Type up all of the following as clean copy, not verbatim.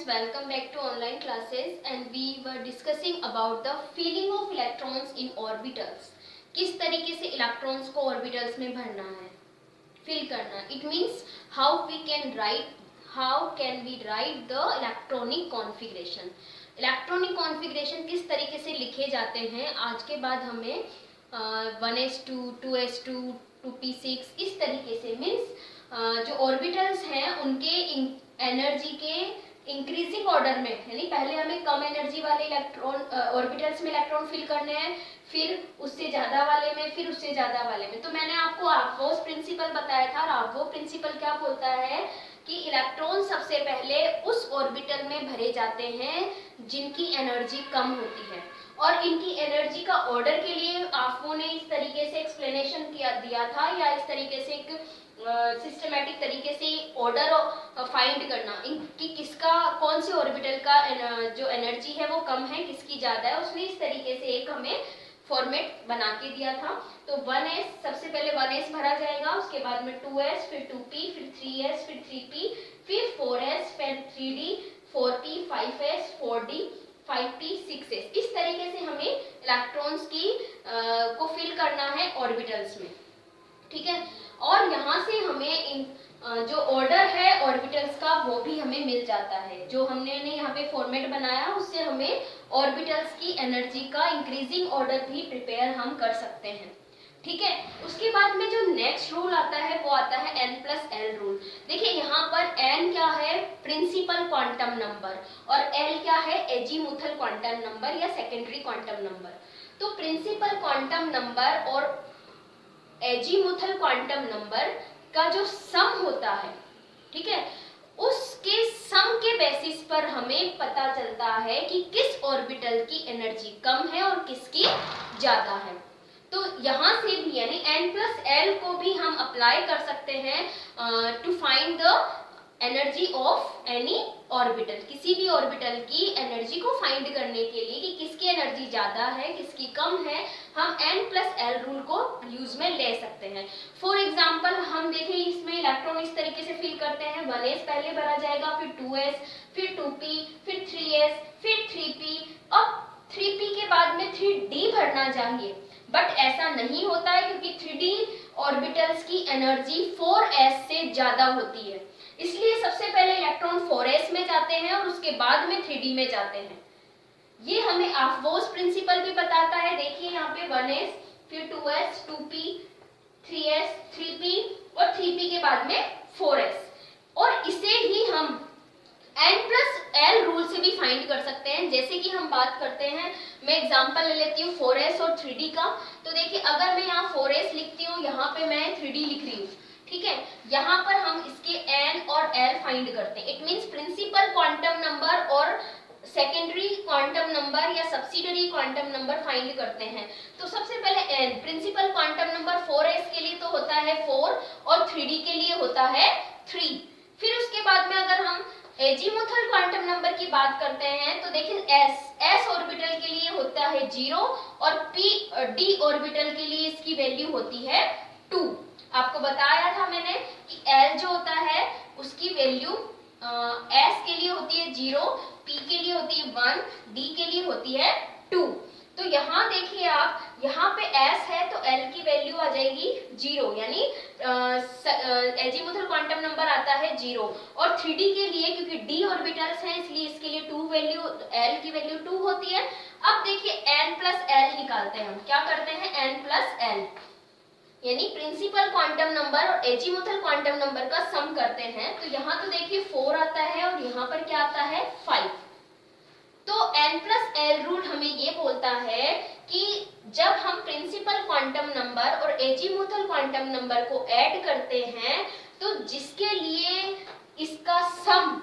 welcome back to online classes and we were discussing about the filling of electrons in orbitals. किस तरीके से electrons को orbitals में भरना है, फिल करना. It means how can we write the electronic configuration. Electronic configuration किस तरीके से लिखे जाते हैं. आज के बाद हमें 1s2, 2s2, 2p6 इस तरीके से मीन्स जो ऑर्बिटल्स हैं उनके एनर्जी के इंक्रीजिंग ऑर्डर में, यानी पहले हमें कम एनर्जी वाले इलेक्ट्रॉन ऑर्बिटल्स में इलेक्ट्रॉन फिल करने हैं, फिर उससे ज़्यादा वाले में, फिर उससे ज़्यादा वाले में. तो मैंने आपको राफोस प्रिंसिपल बताया था. राफो प्रिंसिपल क्या बोलता है कि इलेक्ट्रॉन सबसे पहले उस ऑर्बिटल में भरे जाते हैं जिनकी एनर्जी कम होती है, और इनकी एनर्जी का ऑर्डर के लिए राफो ने इस तरीके से एक्सप्लेनेशन दिया था, या इस तरीके से एक सिस्टमैटिक तरीके से ऑर्डर फाइंड करना कि किसका कौन से ऑर्बिटल का जो एनर्जी है वो कम है, किसकी ज़्यादा है. उसने इस तरीके से एक हमें फॉर्मेट बना के दिया था. तो 1s सबसे पहले 1s भरा जाएगा, उसके बाद में 2s, फिर 2p, फिर 3s, फिर 3p, फिर 4s, फिर 3d, 4p, 5s, 4d, 5p, 6s. इस तरीके से हमें इलेक्ट्रॉन्स की को फिल करना है ऑर्बिटल्स में. ठीक है. और यहाँ से हमें जो ऑर्डर है ऑर्बिटल्स का वो भी हमें मिल जाता है. जो हमने यहाँ पे फॉर्मेट बनाया उससे हमें ऑर्बिटल्स की एनर्जी का इंक्रीजिंग ऑर्डर भी प्रिपेयर हम कर सकते हैं. ठीक है. उसके बाद में जो नेक्स्ट रूल आता है वो आता है n+l रूल. देखिए यहाँ पर n क्या है, प्रिंसिपल क्वांटम नंबर, और l क्या है, एजीमुथल क्वांटम नंबर या सेकेंडरी क्वांटम नंबर. तो प्रिंसिपल क्वांटम नंबर और एजीमुथल क्वांटम नंबर का जो सम होता है, ठीक है, उसके सम के बेसिस पर हमें पता चलता है कि किस ऑर्बिटल की एनर्जी कम है और किसकी ज्यादा है. तो यहाँ से भी यानी n+l को भी हम अप्लाई कर सकते हैं to find the energy of any orbital. किसी भी ऑर्बिटल की एनर्जी को फाइंड करने के लिए कि किसकी एनर्जी ज़्यादा है, किसकी कम है, हम n+l रूल को यूज में ले सकते हैं. फॉर एग्जांपल हम देखें, इसमें इलेक्ट्रॉन इस तरीके से फिल करते हैं. 1s पहले भरा जाएगा, फिर 2s, फिर 2p, फिर 3s, फिर 3p. अब 3p के बाद में 3d भरना चाहिए, बट ऐसा नहीं होता है क्योंकि 3d ऑर्बिटल्स की एनर्जी 4s से ज़्यादा होती है. इसलिए सबसे पहले इलेक्ट्रॉन 4s में जाते हैं और उसके बाद में 3d में जाते हैं. ये हमें आफबोस प्रिंसिपल भी बताता है. देखिए यहाँ पे 1s, फिर 2s, 2p, 3s, 3p और 3p के बाद में 4s. और इसे ही हम n+l रूल से भी फाइंड कर सकते हैं. जैसे कि हम बात करते हैं, मैं एग्जांपल ले लेती हूँ 4s और 3d का. तो देखिए अगर मैं यहाँ 4s लिखती हूँ, यहाँ पे मैं 3d लिख रही हूँ. ठीक है. यहाँ पर हम इसके n और l फाइंड करते हैं. It means principal quantum number और सेकेंडरी क्वांटम नंबर या सब्सिडरी क्वांटम नंबर फाइंड करते हैं. तो सबसे पहले n principal quantum number 4s के लिए तो होता है 4 और 3d के लिए होता है 3. फिर उसके बाद में अगर हम एजीमुथल क्वांटम नंबर की बात करते हैं तो देखिए s ऑर्बिटल के लिए होता है 0 और d ऑर्बिटल के लिए इसकी वैल्यू होती है 2. आपको बताया था मैंने कि l जो होता है उसकी वैल्यू s के लिए होती है 0, p के लिए होती है 1, d के लिए होती है 2. तो यहाँ देखिए आप, यहाँ पे s है तो l की वैल्यू आ जाएगी 0, यानी एजीमुथल क्वांटम नंबर आता है 0. और 3d के लिए क्योंकि d ऑर्बिटल्स हैं इसलिए इसके लिए 2 वैल्यू, l की वैल्यू 2 होती है. अब देखिए n+l निकालते हैं हम. क्या करते हैं, n+l यानी प्रिंसिपल क्वांटम नंबर और एजीमुथल क्वांटम नंबर का सम करते हैं. तो यहाँ तो देखिए 4 आता है और यहाँ पर क्या आता है 5. तो n+l रूल हमें ये बोलता है कि जब हम प्रिंसिपल क्वांटम नंबर और एजीमुथल क्वांटम नंबर को ऐड करते हैं तो जिसके लिए इसका सम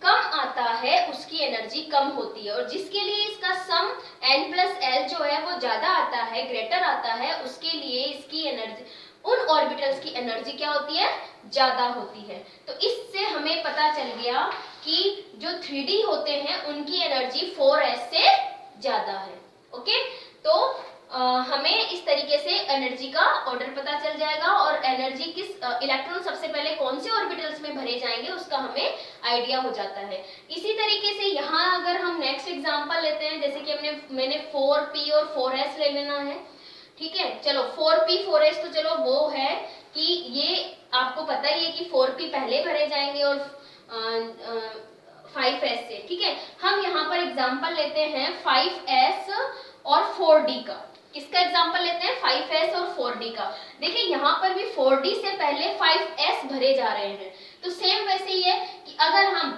कम आता है उसकी एनर्जी कम होती है, और जिसके लिए इसका सम n+l जो है वो ज्यादा आता है, ग्रेटर आता है, उसके लिए इसकी एनर्जी, उन ऑर्बिटल्स की एनर्जी क्या होती है, ज्यादा होती है. तो इससे हमें पता चल गया कि जो 3d होते हैं उनकी एनर्जी 4s से ज्यादा है. ओके. तो हमें इस तरीके से एनर्जी का ऑर्डर पता चल जाएगा और एनर्जी किस इलेक्ट्रॉन सबसे पहले कौन से ऑर्बिटल्स में भरे जाएंगे उसका हमें आइडिया हो जाता है। इसी तरीके से यहाँ अगर हम नेक्स्ट एग्जांपल लेते हैं, जैसे कि मैंने 4p और 4s ले लेना है, ठीक है। चलो 4p 4s तो चलो वो है कि ये आपको पता ही है कि 4p पहले भरे जाएंगे और 5s से, ठीक है। हम यहाँ पर एग्जांपल लेते हैं 5s और 4d का। किसका एग्जांपल लेते हैं? 5s और 4d का। देखिए यहाँ पर भी 4d से पहले 5s भरे जा रहे हैं, तो सेम वैसे ही है कि अगर हम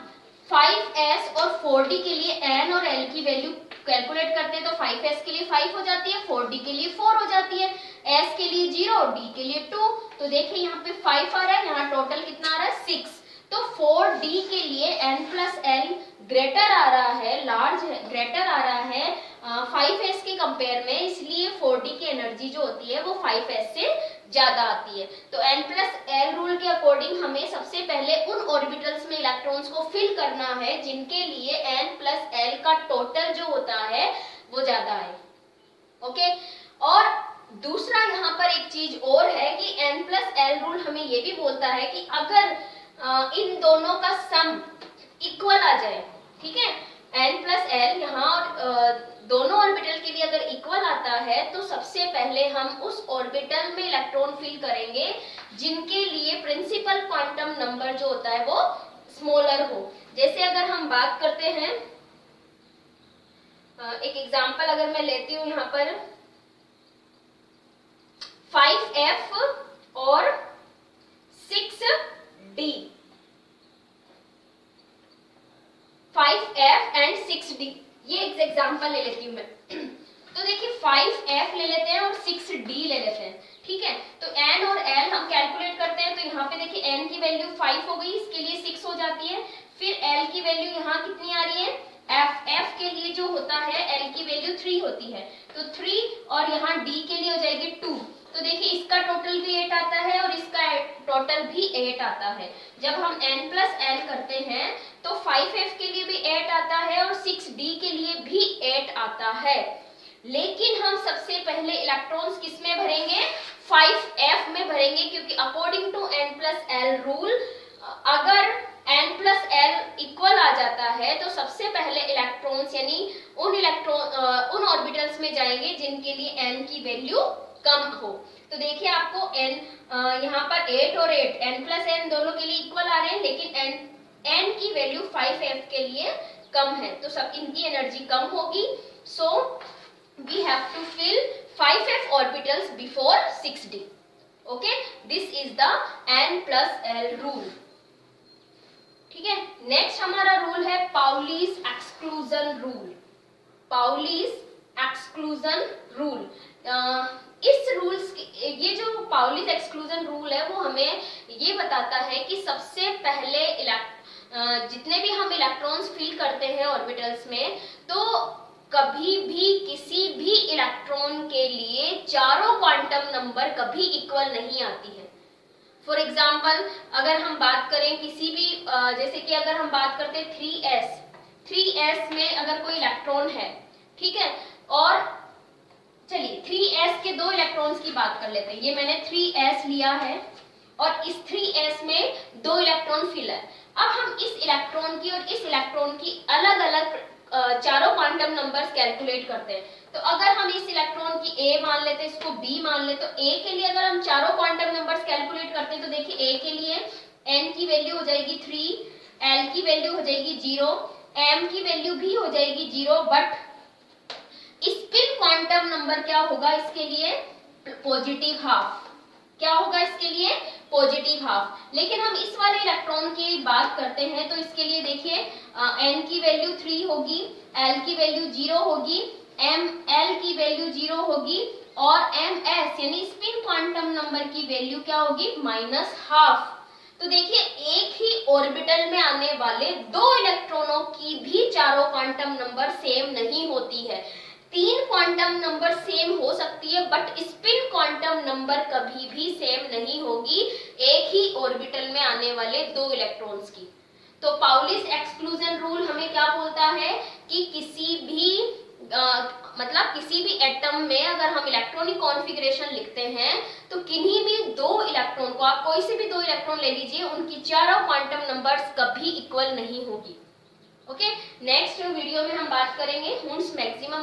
5s और 4d के लिए n और l की वैल्यू कैलकुलेट करते हैं तो 5s के लिए 5 हो जाती है, 4d के लिए 4 हो जाती है, s के लिए 0 और d के लिए 2। तो देखिए यहाँ पे 5 आ रहा है, यहाँ टोटल कितना आ रहा है 6। तो 4d के लिए n प्लस l ग्रेटर आ रहा है, लार्ज ग्रेटर आ रहा है 5s के कंपेयर में, इसलिए 4d की एनर्जी जो होती है वो 5s से ज्यादा आती है। तो n प्लस l रूल के अकॉर्डिंग हमें सबसे पहले उन ऑर्बिटल्स में इलेक्ट्रॉन्स को फिल करना है जिनके लिए n प्लस l का टोटल जो होता है वो ज्यादा है, ओके। और दूसरा यहाँ पर एक चीज और है कि n प्लस l रूल हमें ये भी बोलता है कि अगर इन दोनों का सम इक्वल आ जाए, ठीक है, n प्लस l यहाँ दोनों ऑर्बिटल के लिए अगर इक्वल आता है तो सबसे पहले हम उस ऑर्बिटल में इलेक्ट्रॉन फिल करेंगे जिनके लिए प्रिंसिपल क्वांटम नंबर जो होता है वो स्मॉलर हो। जैसे अगर हम बात करते हैं, एक एग्जांपल अगर मैं लेती हूँ यहाँ पर 5f और 6d, 5f एंड 6d, ये एक एग्जांपल ले लेती हूँ मैं। तो देखिए 5f ले लेते हैं और 6d ले लेते हैं, ठीक है। तो n और l हम कैलकुलेट करते हैं, तो यहाँ पे देखिए n की वैल्यू 5 हो गई, इसके लिए 6 हो जाती है। फिर l की वैल्यू यहाँ कितनी आ रही है, f के लिए जो होता है l की वैल्यू 3 होती है, तो 3 और यहाँ d के लिए हो जाएगी 2। तो देखिए इसका टोटल भी 8 आता है और इसका टोटल भी 8 आता है। जब हम n प्लस l करते हैं तो 5f के लिए भी 8 आता है और 6d के लिए भी 8 आता है, लेकिन हम सबसे पहले इलेक्ट्रॉन्स किस में भरेंगे, 5f में भरेंगे, क्योंकि according to n plus l rule अगर n प्लस l इक्वल आ जाता है तो सबसे पहले इलेक्ट्रॉन्स यानी उन ऑर्बिटल्स में जाएंगे जिनके लिए n की वैल्यू कम हो। तो देखिए आपको n यहाँ पर 8 और 8 n प्लस n दोनों के लिए इक्वल आ रहे हैं, लेकिन n की वैल्यू 5f के लिए कम है, तो सब इनकी एनर्जी कम होगी। So we have to fill 5f orbitals before 6d, okay. This is the n plus l rule, ठीक है। नेक्स्ट हमारा रूल है Pauli's exclusion rule. Pauli's exclusion rule, इस रूल्स ये जो पाउलीज एक्सक्लूजन रूल है वो हमें ये बताता है कि सबसे पहले जितने भी हम इलेक्ट्रॉन्स फिल करते हैं ऑर्बिटल्स में, तो कभी भी किसी भी इलेक्ट्रॉन के लिए चारों क्वांटम नंबर कभी इक्वल नहीं आती है। फॉर एग्जाम्पल अगर हम बात करें किसी भी जैसे कि अगर हम बात करते हैं 3s में अगर कोई इलेक्ट्रॉन है, ठीक है, और चलिए 3s के 2 इलेक्ट्रॉन्स की बात कर लेते हैं। ये मैंने 3s लिया है और इस 3s में 2 इलेक्ट्रॉन फिल है। अब हम इस इलेक्ट्रॉन की और इस इलेक्ट्रॉन की अलग अलग चारों क्वांटम नंबर्स कैलकुलेट करते हैं। तो अगर हम इस इलेक्ट्रॉन की A मान लेते हैं, इसको B मान ले, तो A के लिए अगर हम चारों क्वांटम नंबर्स कैलकुलेट करते हैं तो देखिए A के लिए n की वैल्यू हो जाएगी 3, l की वैल्यू हो जाएगी 0, m की वैल्यू भी हो जाएगी 0, बट स्पिन क्वांटम नंबर क्या होगा इसके लिए, पॉजिटिव हाफ। क्या होगा इसके लिए, पॉजिटिव हाफ। लेकिन हम इस वाले इलेक्ट्रॉन की बात करते हैं तो इसके लिए देखिए n की वैल्यू 3 होगी, l की वैल्यू 0 होगी, l की वैल्यू 0 होगी और ms यानी स्पिन क्वांटम नंबर की वैल्यू क्या होगी, -12। तो देखिए एक ही ऑर्बिटल में आने वाले 2 इलेक्ट्रॉनों की भी चारों क्वांटम नंबर सेम नहीं होती है। 3 क्वांटम नंबर सेम हो सकती है, बट स्पिन क्वांटम नंबर कभी भी सेम नहीं होगी एक ही ऑर्बिटल में आने वाले 2 इलेक्ट्रॉन्स की। तो पाउलिस एक्सक्लूजन रूल हमें क्या बोलता है कि किसी भी मतलब किसी भी एटम में अगर हम इलेक्ट्रॉनिक कॉन्फ़िगरेशन लिखते हैं तो किन्हीं भी दो इलेक्ट्रॉन को, आप कोई से भी दो इलेक्ट्रॉन ले लीजिए, उनकी चारों क्वांटम नंबर्स कभी इक्वल नहीं होगी। ओके, नेक्स्ट वीडियो में हम बात करेंगे हुंस मैक्सिमम